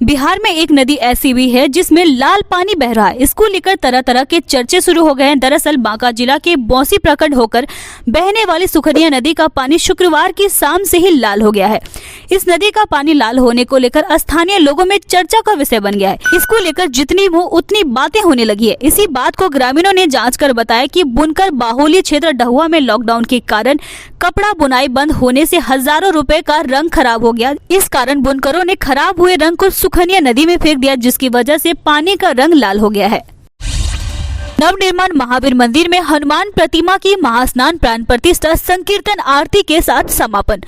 बिहार में एक नदी ऐसी भी है जिसमें लाल पानी बह रहा है। इसको लेकर तरह तरह के चर्चे शुरू हो गए हैं। दरअसल बांका जिला के बौंसी प्रखंड होकर बहने वाली सुखनिया नदी का पानी शुक्रवार की शाम से ही लाल हो गया है। इस नदी का पानी लाल होने को लेकर स्थानीय लोगों में चर्चा का विषय बन गया है। इसको लेकर जितनी मुंह उतनी बातें होने लगी है। इसी बात को ग्रामीणों ने जांच कर बताया कि बुनकर बाहुली क्षेत्र डहुआ में लॉकडाउन के कारण कपड़ा बुनाई बंद होने से हजारों रुपए का रंग खराब हो गया। इस कारण बुनकरों ने खराब हुए रंग को सुखनिया नदी में फेंक दिया, जिसकी वजह से पानी का रंग लाल हो गया है। नवनिर्माण महावीर मंदिर में हनुमान प्रतिमा की महास्नान प्राण प्रतिष्ठा संकीर्तन आरती के साथ समापन।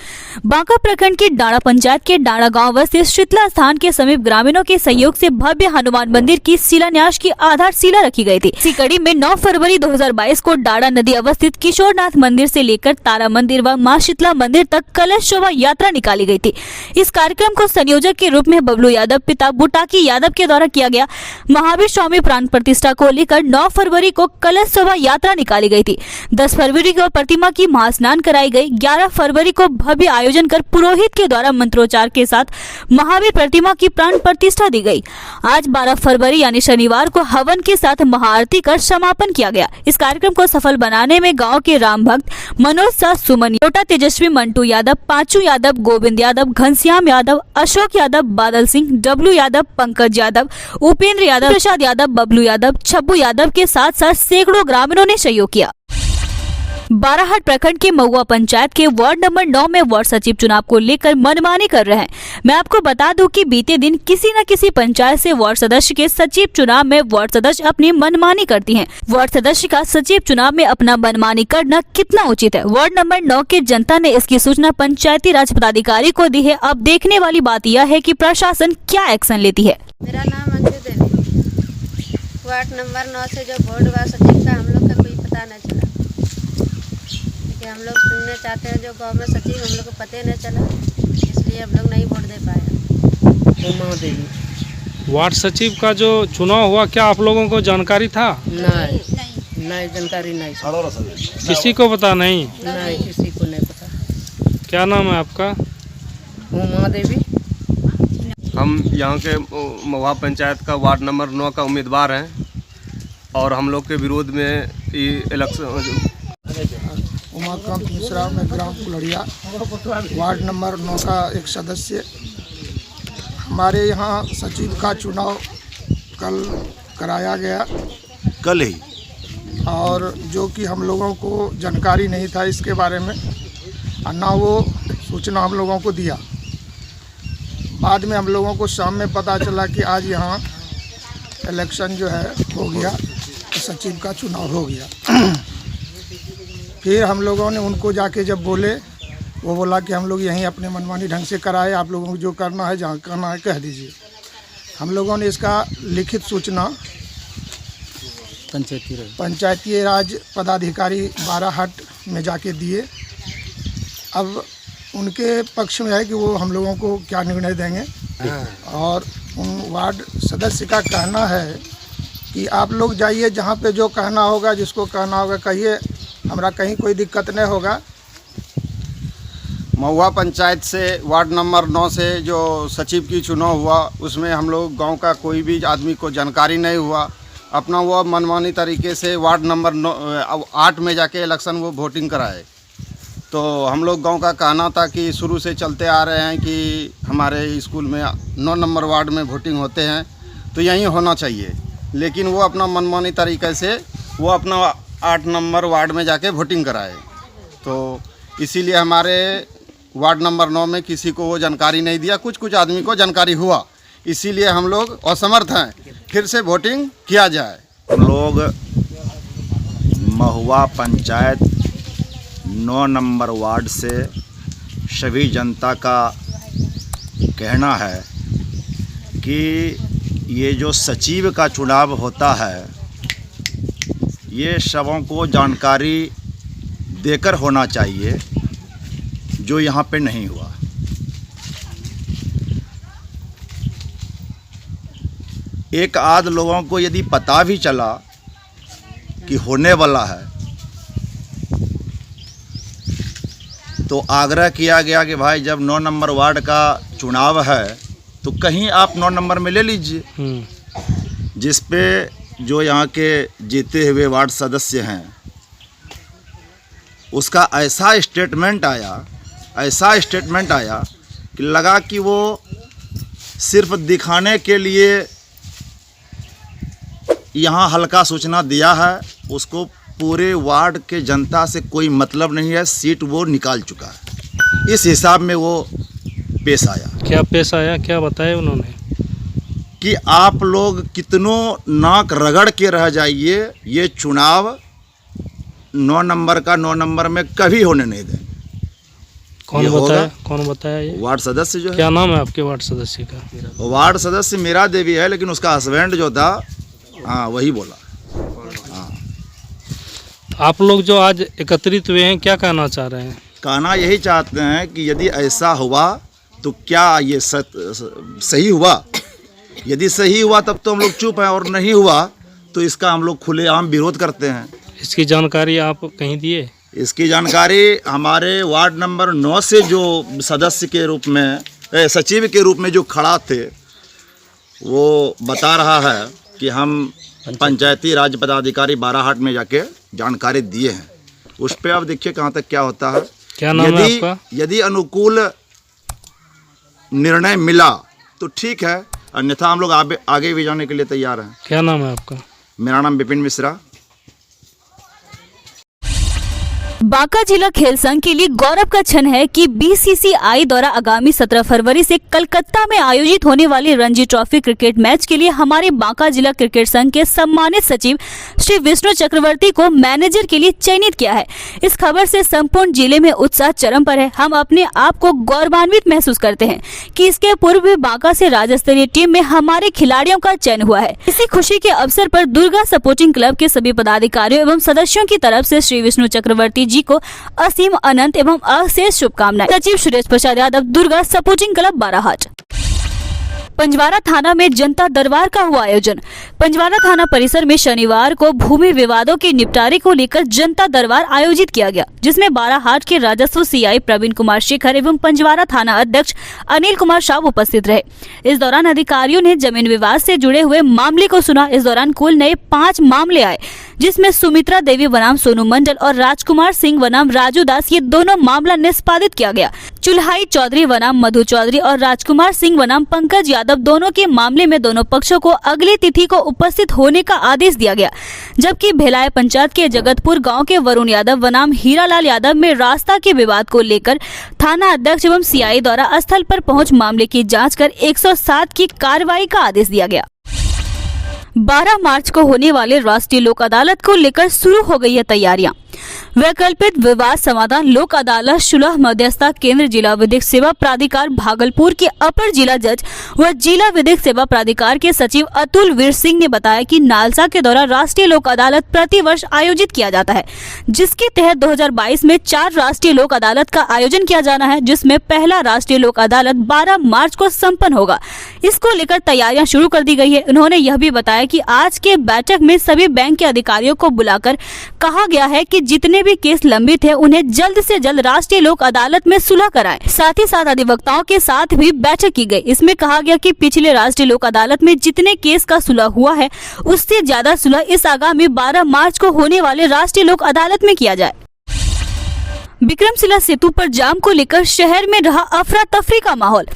बांका प्रखंड के डाड़ा पंचायत के डाड़ा गांव स्थित शीतला स्थान के समीप ग्रामीणों के सहयोग से भव्य हनुमान मंदिर की शिलान्यास की आधारशिला रखी गई थी। इसी कड़ी में 9 फरवरी 2022 को डाड़ा नदी अवस्थित किशोरनाथ मंदिर से लेकर तारा मंदिर व मां शीतला मंदिर तक कलश शोभा यात्रा निकाली गई थी। इस कार्यक्रम को संयोजक के रूप में बबलू यादव पिता बुटाकी यादव के द्वारा किया गया। महावीर स्वामी प्राण प्रतिष्ठा को लेकर 9 फरवरी को कलश शोभा यात्रा निकाली गई थी। 10 फरवरी को प्रतिमा की महास्नान कराई गई। 11 फरवरी को भव्य आयोजन कर पुरोहित के द्वारा मंत्रोच्चार के साथ महावीर प्रतिमा की प्राण प्रतिष्ठा दी गई। आज 12 फरवरी यानी शनिवार को हवन के साथ महाआरती कर समापन किया गया। इस कार्यक्रम को सफल बनाने में गांव के राम भक्त मनोज शाह, सुमन योटा, तेजस्वी, मंटू यादव, पांचू यादव, गोविंद यादव, घनश्याम यादव, अशोक यादव, बादल सिंह, डब्लू यादव, पंकज यादव, उपेंद्र यादव, प्रसाद यादव, बबलू यादव, छब्बू यादव के साथ साथ सैकड़ों ग्रामीणों ने सहयोग किया। बाराहाट प्रखंड के महुआ पंचायत के वार्ड नंबर 9 में वार्ड सचिव चुनाव को लेकर मनमानी कर रहे हैं। मैं आपको बता दूं कि बीते दिन किसी न किसी पंचायत से वार्ड सदस्य के सचिव चुनाव में वार्ड सदस्य अपनी मनमानी करती हैं। वार्ड सदस्य का सचिव चुनाव में अपना मनमानी करना कितना उचित है? वार्ड नंबर 9 के जनता ने इसकी सूचना पंचायती राज पदाधिकारी को दी है। अब देखने वाली बात यह है कि प्रशासन क्या एक्शन लेती है। मेरा नाम अंजू देवी, वार्ड नंबर 9 से जो वार्ड वार्ड सचिव का हम लोग का कोई पता नहीं चला। कि हम लोग सुनने चाहते हैं जो गांव में सचिव हम लोग को पता नहीं चला, इसलिए हम लोग नहीं वोट दे पाए। वार्ड सचिव का जो चुनाव हुआ, क्या आप लोगों को जानकारी था? नहीं जानकारी नहीं। किसी को पता नहीं? नहीं, किसी को नहीं पता। क्या नाम है आपका? उमा देवी। हम यहाँ के महुआ पंचायत का वार्ड नंबर 9 का उम्मीदवार हैं और हम लोग के विरोध में ये इलेक्शन। उमाकांत मिश्रा, मैं ग्राम कुलड़िया वार्ड नंबर 9 का एक सदस्य। हमारे यहाँ सचिव का चुनाव कल कराया गया, कल ही, और जो कि हम लोगों को जानकारी नहीं था इसके बारे में, और ना वो सूचना हम लोगों को दिया। बाद में हम लोगों को शाम में पता चला कि आज यहाँ इलेक्शन जो है हो गया, सचिव का चुनाव हो गया। फिर हम लोगों ने उनको जाके जब बोले, वो बोला कि हम लोग यहीं अपने मनमानी ढंग से कराए, आप लोगों को जो करना है, जहाँ करना है कह दीजिए। हम लोगों ने इसका लिखित सूचना पंचायती राज पदाधिकारी बाराहाट में जाके दिए। अब उनके पक्ष में है कि वो हम लोगों को क्या निर्णय देंगे। और उन वार्ड सदस्य का कहना है कि आप लोग जाइए, जहाँ पे जो कहना होगा, जिसको कहना होगा कहिए, हमरा कहीं कोई दिक्कत नहीं होगा। महुआ पंचायत से वार्ड नंबर 9 से जो सचिव की चुनाव हुआ, उसमें हम लोग गांव का कोई भी आदमी को जानकारी नहीं हुआ। अपना वो मनमानी तरीके से वार्ड नंबर 8 में जाके इलेक्शन वो वोटिंग कराए। तो हम लोग गांव का कहना था कि शुरू से चलते आ रहे हैं कि हमारे स्कूल में 9 नंबर वार्ड में वोटिंग होते हैं, तो यहीं होना चाहिए। लेकिन वो अपना मनमानी तरीके से वो अपना 8 नंबर वार्ड में जाके वोटिंग कराए। तो इसीलिए हमारे वार्ड नंबर 9 में किसी को वो जानकारी नहीं दिया। कुछ आदमी को जानकारी हुआ, इसीलिए हम लोग असमर्थ हैं, फिर से वोटिंग किया जाए। हम लोग महुआ पंचायत 9 नंबर वार्ड से सभी जनता का कहना है कि ये जो सचिव का चुनाव होता है, ये सबों को जानकारी देकर होना चाहिए, जो यहाँ पे नहीं हुआ। एक आध लोगों को यदि पता भी चला कि होने वाला है, तो आग्रह किया गया कि भाई जब 9 नंबर वार्ड का चुनाव है तो कहीं आप 9 नंबर में ले लीजिए, जिस पे जो यहाँ के जीते हुए वार्ड सदस्य हैं उसका ऐसा स्टेटमेंट आया कि लगा कि वो सिर्फ दिखाने के लिए यहाँ हल्का सूचना दिया है, उसको पूरे वार्ड के जनता से कोई मतलब नहीं है, सीट वो निकाल चुका है। इस हिसाब में वो पेश आया। क्या पेश आया, क्या बताया उन्होंने? कि आप लोग कितनों नाक रगड़ के रह जाइए, ये चुनाव 9 नंबर का 9 नंबर में कभी होने नहीं देंगे। कौन बताया ये? वार्ड सदस्य जो है। क्या नाम है आपके वार्ड सदस्य का? वार्ड सदस्य मीरा देवी है, लेकिन उसका हस्बैंड जो था, हाँ, वही बोला। हाँ, आप लोग जो आज एकत्रित हुए हैं, क्या कहना चाह रहे हैं? कहना यही चाहते हैं कि यदि ऐसा हुआ तो क्या ये सही हुआ? यदि सही हुआ तब तो हम लोग चुप हैं, और नहीं हुआ तो इसका हम लोग खुलेआम विरोध करते हैं। इसकी जानकारी आप कहीं दिए? इसकी जानकारी हमारे वार्ड नंबर 9 से जो सदस्य के रूप में, सचिव के रूप में जो खड़ा थे, वो बता रहा है कि हम पंचायती राज पदाधिकारी बाराहाट में जाके जानकारी दिए हैं। उस पर अब देखिए कहाँ तक क्या होता है। क्या नाम है आपका? यदि अनुकूल निर्णय मिला तो ठीक है, अन्यथा हम लोग आगे भी जाने के लिए तैयार हैं। क्या नाम है आपका? मेरा नाम विपिन मिश्रा। बांका जिला खेल संघ के लिए गौरव का क्षण है कि बीसीसीआई द्वारा आगामी 17 फरवरी से कलकत्ता में आयोजित होने वाली रणजी ट्रॉफी क्रिकेट मैच के लिए हमारे बांका जिला क्रिकेट संघ के सम्मानित सचिव श्री विष्णु चक्रवर्ती को मैनेजर के लिए चयनित किया है। इस खबर से संपूर्ण जिले में उत्साह चरम पर है। हम अपने आप को गौरवान्वित महसूस करते हैं कि इसके पूर्व भी बांका से राज्य स्तरीय टीम में हमारे खिलाड़ियों का चयन हुआ है। इसी खुशी के अवसर पर दुर्गा सपोर्टिंग क्लब के सभी पदाधिकारियों एवं सदस्यों की तरफ से श्री विष्णु चक्रवर्ती जी को असीम अनंत एवं अशेष शुभकामनाएं। सचिव सुरेश प्रसाद यादव, दुर्गा सपोर्टिंग क्लब बाराहाट। पंजवारा थाना में जनता दरबार का हुआ आयोजन। पंजवारा थाना परिसर में शनिवार को भूमि विवादों के निपटारे को लेकर जनता दरबार आयोजित किया गया, जिसमें बाराहाट के राजस्व सीआई प्रवीण कुमार शेखर एवं पंजवारा थाना अध्यक्ष अनिल कुमार शाह उपस्थित रहे। इस दौरान अधिकारियों ने जमीन विवाद से जुड़े हुए मामले को सुना। इस दौरान कुल नए 5 मामले आए, जिसमें सुमित्रा देवी बनाम सोनू मंडल और राजकुमार सिंह बनाम राजू दास, ये दोनों मामला निष्पादित किया गया। चुल्हाई चौधरी बनाम मधु चौधरी और राजकुमार सिंह बनाम पंकज यादव, दोनों के मामले में दोनों पक्षों को अगली तिथि को उपस्थित होने का आदेश दिया गया। जबकि भिलाई पंचायत के जगतपुर गांव के वरुण यादव बनाम हीरालाल यादव में रास्ता के विवाद को लेकर थाना अध्यक्ष एवं सीआई द्वारा स्थल पर पहुंच मामले की जांच कर 107 की कार्रवाई का आदेश दिया गया। 12 मार्च को होने वाले राष्ट्रीय लोक अदालत को लेकर शुरू हो गई है तैयारियां। वैकल्पिक विवाद समाधान लोक अदालत सुलह मध्यस्थता केंद्र जिला विधिक सेवा प्राधिकार भागलपुर के अपर जिला जज व जिला विधिक सेवा प्राधिकार के सचिव अतुल वीर सिंह ने बताया कि नालसा के द्वारा राष्ट्रीय लोक अदालत प्रतिवर्ष आयोजित किया जाता है, जिसके तहत 2022 में 4 राष्ट्रीय लोक अदालत का आयोजन किया जाना है, जिसमें पहला राष्ट्रीय लोक अदालत 12 मार्च को संपन्न होगा। इसको लेकर तैयारियां शुरू कर दी गई है। उन्होंने यह भी बताया कि आज के बैठक में सभी बैंक के अधिकारियों को बुलाकर कहा गया है कि जितने भी केस लंबित है उन्हें जल्द से जल्द राष्ट्रीय लोक अदालत में सुलह कराएं। साथ ही साथ अधिवक्ताओं के साथ भी बैठक की गई। इसमें कहा गया कि पिछले राष्ट्रीय लोक अदालत में जितने केस का सुलह हुआ है उससे ज्यादा सुलह इस आगामी 12 मार्च को होने वाले राष्ट्रीय लोक अदालत में किया जाए। विक्रमशिला सेतु पर जाम को लेकर शहर में रहा अफरा तफरी का माहौल।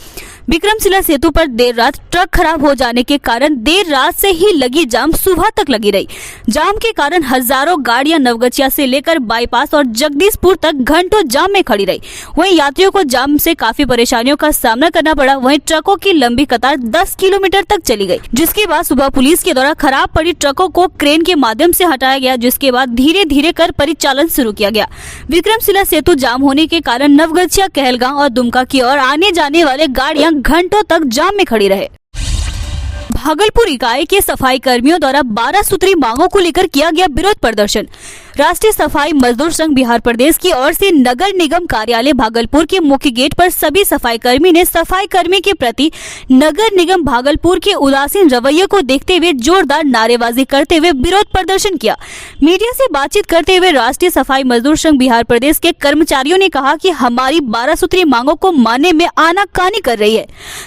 विक्रमशिला सेतु पर देर रात ट्रक खराब हो जाने के कारण देर रात से ही लगी जाम सुबह तक लगी रही। जाम के कारण हजारों गाड़ियां नवगछिया से लेकर बाईपास और जगदीशपुर तक घंटों जाम में खड़ी रही। वहीं यात्रियों को जाम से काफी परेशानियों का सामना करना पड़ा। वहीं ट्रकों की लंबी कतार 10 किलोमीटर तक चली गई, जिसके बाद सुबह पुलिस के द्वारा खराब पड़ी ट्रकों को क्रेन के माध्यम से हटाया गया, जिसके बाद धीरे धीरे कर परिचालन शुरू किया गया। विक्रमशिला सेतु जाम होने के कारण नवगछिया, कहलगांव और दुमका की ओर आने जाने वाले गाड़ियां घंटों तक जाम में खड़ी रहे। भागलपुर इकाई के सफाई कर्मियों द्वारा 12 सूत्री मांगों को लेकर किया गया विरोध प्रदर्शन। राष्ट्रीय सफाई मजदूर संघ बिहार प्रदेश की ओर से नगर निगम कार्यालय भागलपुर के मुख्य गेट पर सभी सफाई कर्मी ने सफाई कर्मी के प्रति नगर निगम भागलपुर के उदासीन रवैये को देखते हुए जोरदार नारेबाजी करते हुए विरोध प्रदर्शन किया। मीडिया से बातचीत करते हुए राष्ट्रीय सफाई मजदूर संघ बिहार प्रदेश के कर्मचारियों ने कहा कि हमारी 12 सूत्री मांगों को मानने में आनाकानी कर रही है।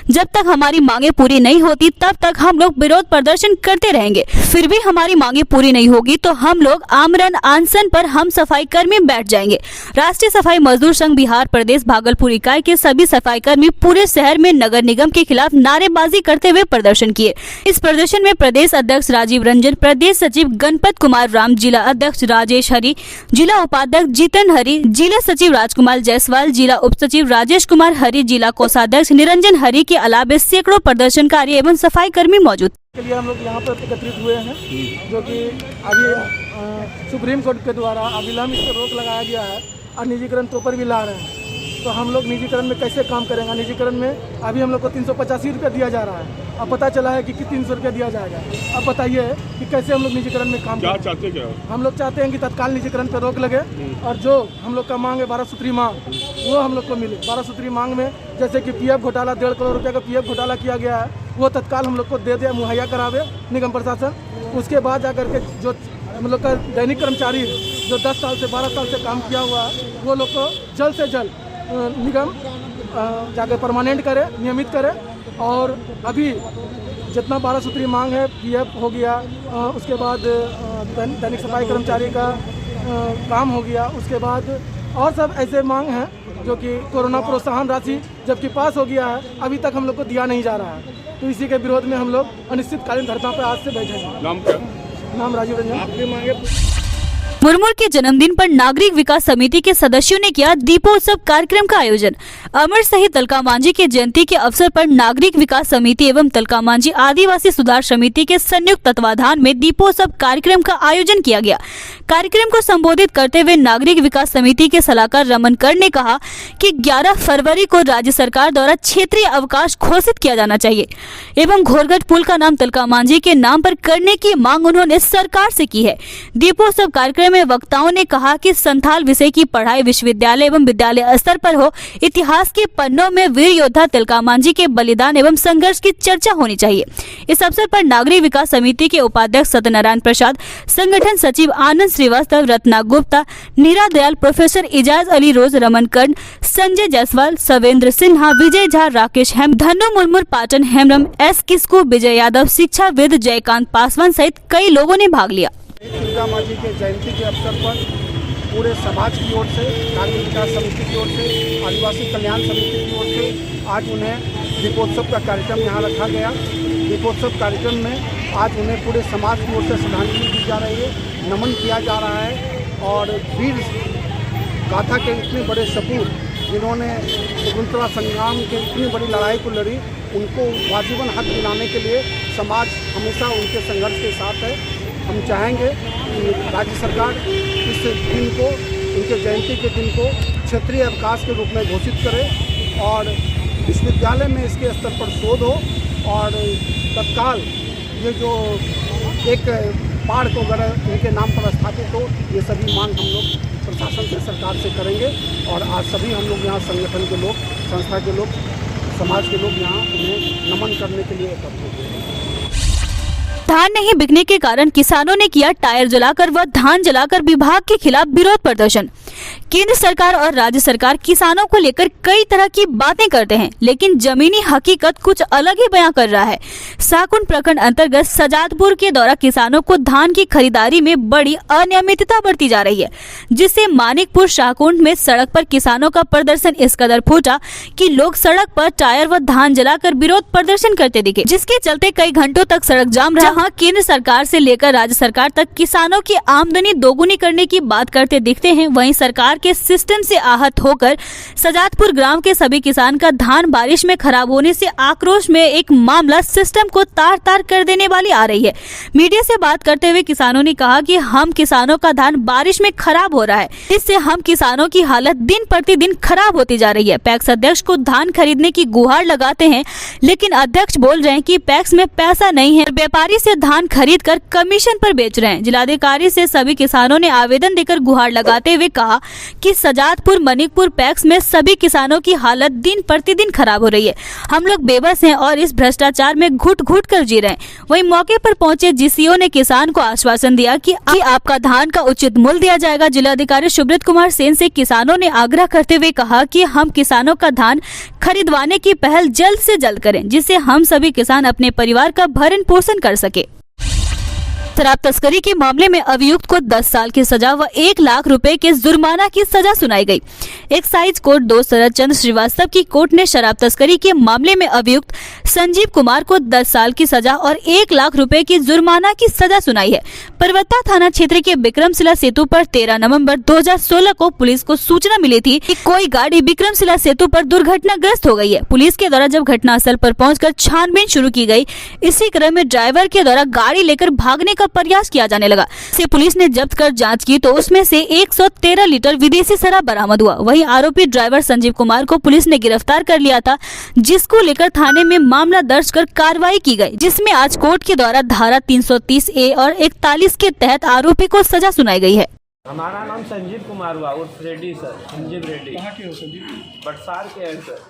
जब तक हमारी मांगे पूरी नहीं होती तब तक हम लोग विरोध प्रदर्शन करते रहेंगे। फिर भी हमारी मांगे पूरी नहीं होगी तो हम लोग आमरण अनशन पर हम सफाई कर्मी बैठ जाएंगे। राष्ट्रीय सफाई मजदूर संघ बिहार प्रदेश भागलपुर इकाई के सभी सफाई कर्मी पूरे शहर में नगर निगम के खिलाफ नारेबाजी करते हुए प्रदर्शन किए। इस प्रदर्शन में प्रदेश अध्यक्ष राजीव रंजन, प्रदेश सचिव गणपत कुमार राम, जिला अध्यक्ष राजेश हरि, जिला उपाध्यक्ष जीतन हरि, जिला सचिव राजकुमार जायसवाल, जिला उप सचिव राजेश कुमार हरि, जिला कोषाध्यक्ष निरंजन हरि के अलावा सैकड़ों प्रदर्शनकारी एवं सफाई कर्मी मौजूद के लिए हम लोग यहाँ पर एकत्रित हुए हैं, जो कि अभी सुप्रीम कोर्ट के द्वारा अविलंब इस पर रोक लगाया गया है और निजीकरण तो पर भी ला रहे हैं। तो हम लोग निजीकरण में कैसे काम करेंगे? निजीकरण में अभी हम लोग को 385 रुपये दिया जा रहा है, अब पता चला है कि 300 रुपये दिया जाएगा। अब बताइए कि कैसे हम लोग निजीकरण में काम करें? चाहते क्या? हम लोग चाहते हैं कि तत्काल निजीकरण पर रोक लगे और जो हम लोग का मांग है 12 सूत्री मांग, वो हम लोग को मिले। 12 सूत्री मांग में जैसे कि पीएफ घोटाला, 1.5 करोड़ रुपये का पीएफ घोटाला किया गया है, वो तत्काल हम लोग को दे दे, मुहैया करावे निगम प्रशासन। उसके बाद जाकर के जो हम लोग का दैनिक कर्मचारी जो 10 साल से 12 साल से काम किया हुआ है, वो लोग को जल्द से जल्द निगम जाकर परमानेंट करे, नियमित करे। और अभी जितना 12 सूत्री मांग है, पीएफ हो गया, उसके बाद दैनिक सफाई कर्मचारी का काम हो गया, उसके बाद और सब ऐसे मांग हैं जो कि कोरोना प्रोत्साहन राशि जबकि पास हो गया है, अभी तक हम लोग को दिया नहीं जा रहा है। तो इसी के विरोध में हम लोग अनिश्चितकालीन धरना पर आज से बैठेंगे। नाम क्या? नाम राजीव रंजन। आपकी मांगे मुर्मू के जन्मदिन पर नागरिक विकास समिति के सदस्यों ने किया दीपोत्सव कार्यक्रम का आयोजन। अमर शहीद तिलका मांझी के जयंती के अवसर पर नागरिक विकास समिति एवं तिलका मांझी आदिवासी सुधार समिति के संयुक्त तत्वाधान में दीपोत्सव कार्यक्रम का आयोजन किया गया। कार्यक्रम को संबोधित करते हुए नागरिक विकास समिति के सलाहकार रमन कर ने कहा कि 11 फरवरी को राज्य सरकार द्वारा क्षेत्रीय अवकाश घोषित किया जाना चाहिए एवं घोरघट पुल का नाम तिलका मांझी के नाम पर करने की मांग उन्होंने सरकार से की है। दीपोत्सव कार्यक्रम में वक्ताओं ने कहा कि संथाल विषय की पढ़ाई विश्वविद्यालय एवं विद्यालय स्तर पर हो। इतिहास के पन्नों में वीर योद्धा तिलका मांझी के बलिदान एवं संघर्ष की चर्चा होनी चाहिए। इस अवसर पर नागरिक विकास समिति के उपाध्यक्ष सत्यनारायण प्रसाद, संगठन सचिव आनंद श्रीवास्तव, रत्ना गुप्ता, नीरा दयाल, प्रोफेसर इजाज अली रोज, रमन कर्ण, संजय जायसवाल, सवेंद्र सिन्हा, विजय झा, राकेश हेम, धनु मुर्मू, पाटन हेमरम, एस किस्कू, विजय यादव, शिक्षाविद जयकांत पासवान सहित कई लोगों ने भाग लिया। तिलका मांझी के जयंती के अवसर पर पूरे समाज की ओर से, नागरिक विकास समिति की ओर से, आदिवासी कल्याण समिति की ओर से आज उन्हें दीपोत्सव का कार्यक्रम यहाँ रखा गया। दीपोत्सव कार्यक्रम में आज उन्हें पूरे समाज की ओर से श्रद्धांजलि दी जा रही है, नमन किया जा रहा है। और वीर गाथा के इतने बड़े सपूत जिन्होंने स्वतंत्रता संग्राम के इतनी बड़ी लड़ाई को लड़ी, उनको वाजिबन हक दिलाने के लिए समाज हमेशा उनके संघर्ष के साथ है। हम चाहेंगे कि राज्य सरकार इस दिन को, उनके जयंती के दिन को क्षेत्रीय अवकाश के रूप में घोषित करे और विश्वविद्यालय में इसके स्तर पर शोध हो और तत्काल ये जो एक पार्क वगैरह उनके नाम पर स्थापित हो, ये सभी मांग हम लोग प्रशासन से, सरकार से करेंगे। और आज सभी हम लोग यहाँ संगठन के लोग, संस्था के लोग, समाज के लोग यहाँ उन्हें नमन करने के लिए एकत्रित हुए। धान नहीं बिकने के कारण किसानों ने किया टायर जलाकर व धान जलाकर विभाग के खिलाफ विरोध प्रदर्शन। केंद्र सरकार और राज्य सरकार किसानों को लेकर कई तरह की बातें करते हैं, लेकिन जमीनी हकीकत कुछ अलग ही बयां कर रहा है। साकुंड प्रखंड अंतर्गत सजादपुर के दौरा किसानों को धान की खरीदारी में बड़ी अनियमितता बरती जा रही है, जिससे मानिकपुर शाहकुंड में सड़क पर किसानों का प्रदर्शन इस कदर फूटा कि लोग सड़क पर टायर व धान जलाकर विरोध प्रदर्शन करते दिखे, जिसके चलते कई घंटों तक सड़क जाम रहा। जहां केंद्र सरकार से लेकर राज्य सरकार तक किसानों की आमदनी दोगुनी करने की बात करते दिखते हैं, वहीं सरकार के सिस्टम से आहत होकर सजादपुर ग्राम के सभी किसान का धान बारिश में खराब होने से आक्रोश में एक मामला सिस्टम को तार तार कर देने वाली आ रही है। मीडिया से बात करते हुए किसानों ने कहा कि हम किसानों का धान बारिश में खराब हो रहा है, इससे हम किसानों की हालत दिन प्रतिदिन खराब होती जा रही है। पैक्स अध्यक्ष को धान खरीदने की गुहार लगाते हैं, लेकिन अध्यक्ष बोल रहे हैं कि पैक्स में पैसा नहीं है। व्यापारी से से धान खरीद कर कमीशन पर बेच रहे हैं। जिलाधिकारी से सभी किसानों ने आवेदन देकर गुहार लगाते हुए कहा कि सजादपुर मनिकपुर पैक्स में सभी किसानों की हालत दिन प्रतिदिन खराब हो रही है। हम लोग बेबस हैं और इस भ्रष्टाचार में घुट घुट कर जी रहे हैं। वहीं मौके पर पहुंचे जीसीओ ने किसान को आश्वासन दिया कि आपका धान का उचित मूल्य दिया जाएगा। जिलाधिकारी सुब्रत कुमार सेन से किसानों ने आग्रह करते हुए कहा कि हम किसानों का धान खरीदवाने की पहल जल्द से जल्द करें, जिससे हम सभी किसान अपने परिवार का भरण पोषण कर सके। शराब तस्करी के मामले में अभियुक्त को 10 साल की सजा व 1 लाख रुपए के जुर्माना की सजा सुनाई गई। एक्साइज कोर्ट 2 शरद चंद्र श्रीवास्तव की कोर्ट ने शराब तस्करी के मामले में अभियुक्त संजीव कुमार को 10 साल की सजा और 1 लाख रुपए की जुर्माना की सजा सुनाई है। परवत्ता थाना क्षेत्र के विक्रमशिला सेतु पर 13 नवंबर 2016 को पुलिस को सूचना मिली थी कि कोई गाड़ी विक्रमशिला सेतु पर दुर्घटनाग्रस्त हो गई है। पुलिस के द्वारा जब घटनास्थल पर पहुंचकर छानबीन शुरू की गई, इसी क्रम में ड्राइवर के द्वारा गाड़ी लेकर भागने का प्रयास किया जाने लगा। से पुलिस ने जब्त कर जांच की तो उसमें से 113 लीटर विदेशी शराब बरामद हुआ। वहीं आरोपी ड्राइवर संजीव कुमार को पुलिस ने गिरफ्तार कर लिया था, जिसको लेकर थाने में मामला दर्ज कर कार्रवाई की गई, जिसमें आज कोर्ट के द्वारा धारा 330A और 41 के तहत आरोपी को सजा सुनाई गई है। हमारा नाम संजीव कुमार हुआ उर्फ रेड्डी सर, संजीव रेड्डी। कहाँ के हो संजीव? बटसार के हैं सर।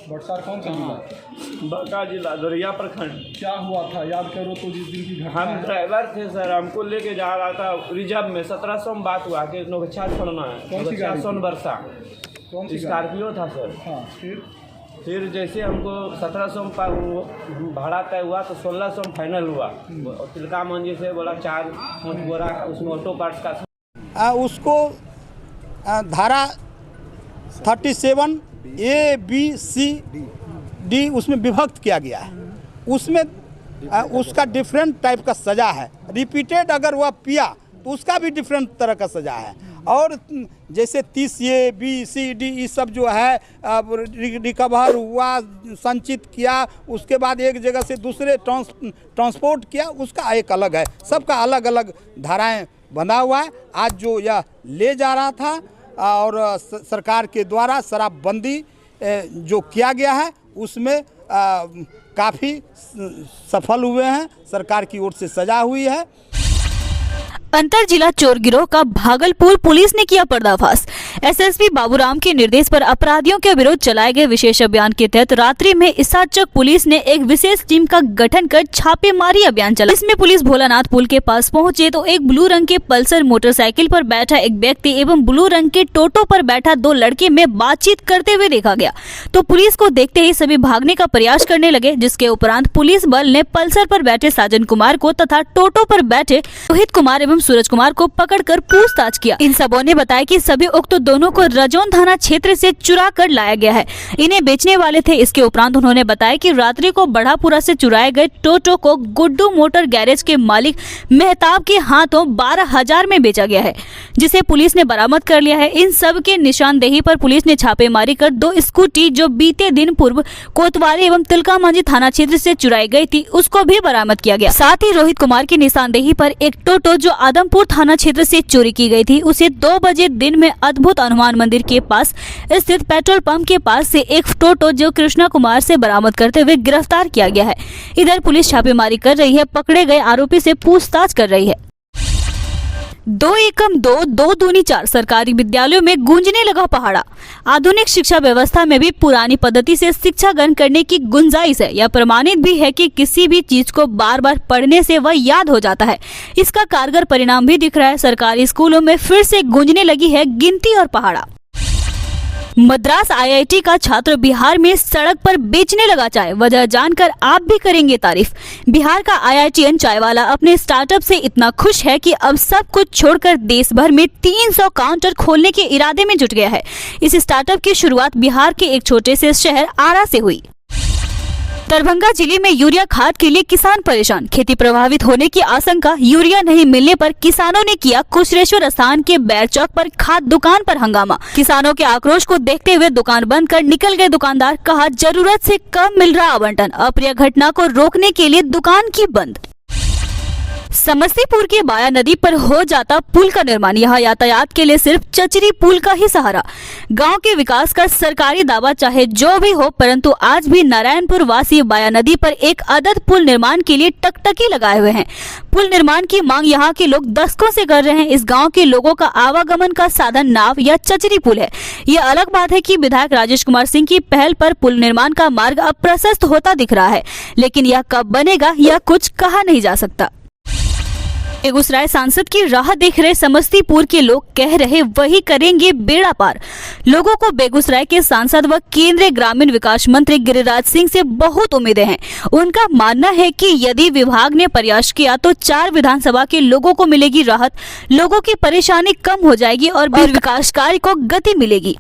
बटसार कौन सा जिला? बांका जिला, दोरिया प्रखंड। क्या हुआ था याद करो तो जिस दिन की घटना हम है। ड्राइवर थे सर, हमको लेके जा रहा था रिजर्व में। 1700 में बात हुआ कि नौगछा छोड़ना है। कौन सी गाड़ी? वर्षा कौन सी स्कॉर्पियो था सर। हाँ, फिर जैसे हमको 1700 में भाड़ा तय हुआ तो 1600 में फाइनल हुआ। और तिलका मंजी से बोला 4-5 बोरा उसमें ऑटो पार्ट्स का उसको धारा 37 A, B, C, D उसमें विभक्त किया गया है। उसमें उसका डिफरेंट टाइप का सज़ा है। रिपीटेड अगर वह पिया तो उसका भी डिफरेंट तरह का सज़ा है। और जैसे 30A, B, C, D ये सब जो है रिकवर हुआ, संचित किया, उसके बाद एक जगह से दूसरे ट्रांसपोर्ट किया, उसका एक अलग है। सबका अलग अलग धाराएं बना हुआ है। आज जो यह ले जा रहा था और सरकार के द्वारा शराबबंदी जो किया गया है उसमें काफ़ी सफल हुए हैं। सरकार की ओर से सजा हुई है। अंतर जिला चोर गिरोह का भागलपुर पुलिस ने किया पर्दाफाश। एसएसपी बाबूराम के निर्देश पर अपराधियों के विरुद्ध चलाए गए विशेष अभियान के तहत रात्रि में इसाद चौक पुलिस ने एक विशेष टीम का गठन कर छापेमारी अभियान चला। इसमें पुलिस भोलानाथ पुल के पास पहुंचे तो एक ब्लू रंग के पल्सर मोटरसाइकिल पर बैठा एक व्यक्ति एवं ब्लू रंग के टोटो पर बैठा 2 लड़के में बातचीत करते हुए देखा गया। तो पुलिस को देखते ही सभी भागने का प्रयास करने लगे, जिसके उपरांत पुलिस बल ने पल्सर पर बैठे साजन कुमार को तथा टोटो पर बैठे रोहित कुमार एवं सूरज कुमार को पकड़कर पूछताछ किया। इन सबों ने बताया कि सभी उक्त दोनों को रजौन थाना क्षेत्र से चुरा कर लाया गया है। इन्हें बेचने वाले थे। इसके उपरांत उन्होंने बताया कि रात्रि को बढ़ापुरा से चुराए गए टोटो को गुड्डू मोटर गैरेज के मालिक मेहताब के हाथों 12,000 में बेचा गया है, जिसे पुलिस ने बरामद कर लिया है। इन सब के निशानदेही पर पुलिस ने छापेमारी कर 2 स्कूटी जो बीते दिन पूर्व कोतवाली एवं तिलका मांझी थाना क्षेत्र से चुराई गई थी उसको भी बरामद किया गया। साथ ही रोहित कुमार की निशानदेही पर एक टोटो जो आदमपुर थाना क्षेत्र से चोरी की गई थी उसे 2 बजे दिन में अद्भुत हनुमान मंदिर के पास स्थित पेट्रोल पंप के पास से एक टोटो जो कृष्णा कुमार से बरामद करते हुए गिरफ्तार किया गया है। इधर पुलिस छापेमारी कर रही है, पकड़े गए आरोपी से पूछताछ कर रही है। 2 एकम 2, 2 दूनी 4 सरकारी विद्यालयों में गूंजने लगा पहाड़ा। आधुनिक शिक्षा व्यवस्था में भी पुरानी पद्धति से शिक्षा ग्रहण करने की गुंजाइश है। यह प्रमाणित भी है कि किसी भी चीज को बार बार पढ़ने से वह याद हो जाता है। इसका कारगर परिणाम भी दिख रहा है। सरकारी स्कूलों में फिर से गूंजने लगी है गिनती और पहाड़ा। मद्रास आईआईटी का छात्र बिहार में सड़क पर बेचने लगा चाय। वजह जानकर आप भी करेंगे तारीफ। बिहार का आईआईटीएन चाय वाला अपने स्टार्टअप से इतना खुश है कि अब सब कुछ छोड़कर देश भर में 300 काउंटर खोलने के इरादे में जुट गया है। इस स्टार्टअप की शुरुआत बिहार के एक छोटे से शहर आरा से हुई। दरभंगा जिले में यूरिया खाद के लिए किसान परेशान। खेती प्रभावित होने की आशंका। यूरिया नहीं मिलने पर किसानों ने किया कुशरेश्वर स्थान के बैर चौक पर खाद दुकान पर हंगामा। किसानों के आक्रोश को देखते हुए दुकान बंद कर निकल गए दुकानदार। कहा जरूरत से कम मिल रहा आवंटन। अप्रिय घटना को रोकने के लिए दुकान की बंद। समस्तीपुर के बाया नदी पर हो जाता पुल का निर्माण। यहाँ यातायात के लिए सिर्फ चचरी पुल का ही सहारा। गांव के विकास का सरकारी दावा चाहे जो भी हो, परंतु आज भी नारायणपुर वासी बाया नदी पर एक अदद पुल निर्माण के लिए टकटकी लगाए हुए हैं। पुल निर्माण की मांग यहाँ के लोग दशकों से कर रहे हैं। इस गांव के लोगों का आवागमन का साधन नाव या चचरी पुल है। ये अलग बात है कि विधायक राजेश कुमार सिंह की पहल पर पुल निर्माण का मार्ग अब प्रशस्त होता दिख रहा है, लेकिन यह कब बनेगा यह कुछ कहा नहीं जा सकता। बेगूसराय सांसद की राह देख रहे समस्तीपुर के लोग कह रहे वही करेंगे बेड़ा पार। लोगों को बेगूसराय के सांसद व केंद्रीय ग्रामीण विकास मंत्री गिरिराज सिंह से बहुत उम्मीदें हैं। उनका मानना है कि यदि विभाग ने प्रयास किया तो 4 विधानसभा के लोगों को मिलेगी राहत, लोगों की परेशानी कम हो जाएगी और विकास कार्य को गति मिलेगी।